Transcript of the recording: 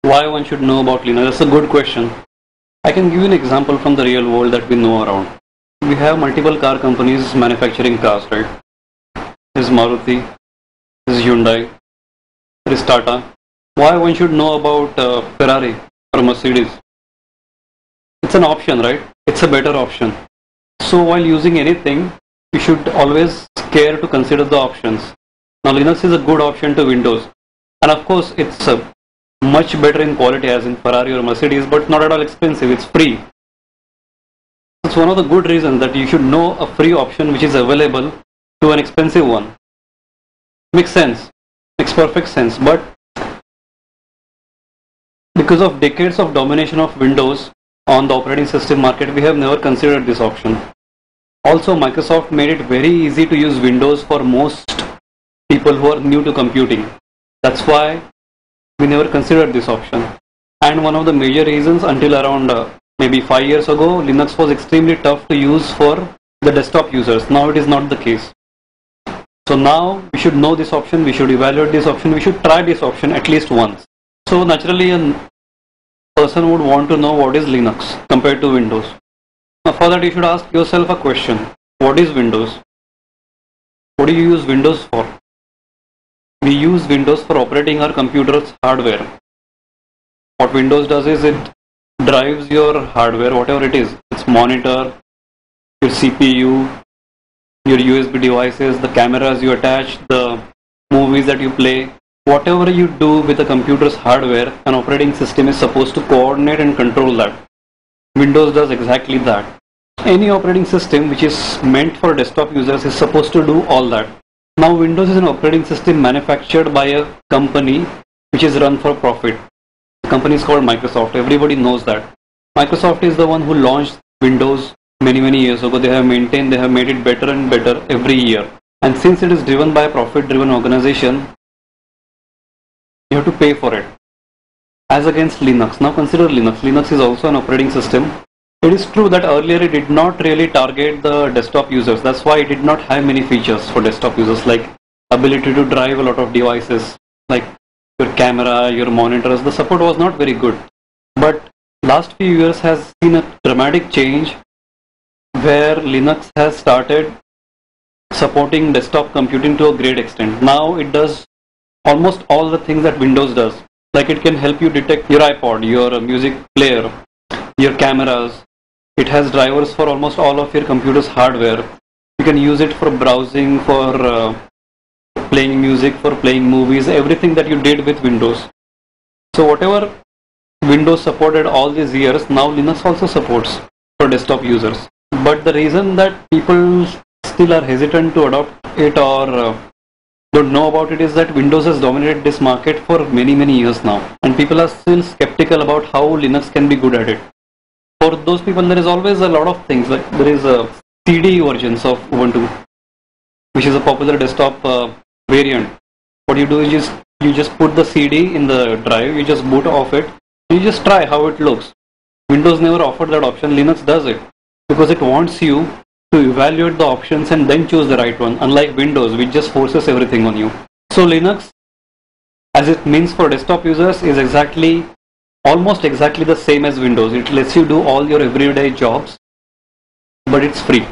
Why one should know about Linux? That's a good question. I can give you an example from the real world that we know around. We have multiple car companies manufacturing cars, right? There's Maruti, there's Hyundai, there's Tata. Why one should know about Ferrari or Mercedes? It's an option, right? It's a better option. So while using anything, you should always care to consider the options. Now Linux is a good option to Windows, and of course it's much better in quality as in Ferrari or Mercedes, but not at all expensive. It's free. It's one of the good reasons that you should know a free option which is available to an expensive one. Makes sense. Makes perfect sense. But because of decades of domination of Windows on the operating system market, we have never considered this option. Also, Microsoft made it very easy to use Windows for most people who are new to computing. That's why we never considered this option. And one of the major reasons, until around maybe 5 years ago, Linux was extremely tough to use for the desktop users. Now it is not the case. So now we should know this option, we should evaluate this option, we should try this option at least once. So naturally a person would want to know what is Linux compared to Windows. Now for that you should ask yourself a question. What is Windows? What do you use Windows for? We use Windows for operating our computer's hardware. What Windows does is it drives your hardware, whatever it is. Its monitor, your CPU, your USB devices, the cameras you attach, the movies that you play. Whatever you do with the computer's hardware, an operating system is supposed to coordinate and control that. Windows does exactly that. Any operating system which is meant for desktop users is supposed to do all that. Now Windows is an operating system manufactured by a company which is run for profit. The company is called Microsoft. Everybody knows that. Microsoft is the one who launched Windows many years ago. They have maintained, they have made it better and better every year. And since it is driven by a profit-driven organization, you have to pay for it. As against Linux. Now consider Linux. Linux is also an operating system. It is true that earlier it did not really target the desktop users. That's why it did not have many features for desktop users, like ability to drive a lot of devices, like your camera, your monitors. The support was not very good. But last few years has seen a dramatic change where Linux has started supporting desktop computing to a great extent. Now it does almost all the things that Windows does. Like it can help you detect your iPod, your music player, your cameras. It has drivers for almost all of your computer's hardware. You can use it for browsing, for playing music, for playing movies, everything that you did with Windows. So whatever Windows supported all these years, now Linux also supports for desktop users. But the reason that people still are hesitant to adopt it or don't know about it is that Windows has dominated this market for many years now, and people are still skeptical about how Linux can be good at it. For those people, there is always a lot of things, like there is a CD versions of Ubuntu, which is a popular desktop variant. What you do is you just put the CD in the drive, you just boot off it, and you just try how it looks. Windows never offered that option. Linux does it because it wants you to evaluate the options and then choose the right one, unlike Windows, which just forces everything on you. So Linux, as it means for desktop users, is almost exactly the same as Windows. It lets you do all your everyday jobs, but it's free.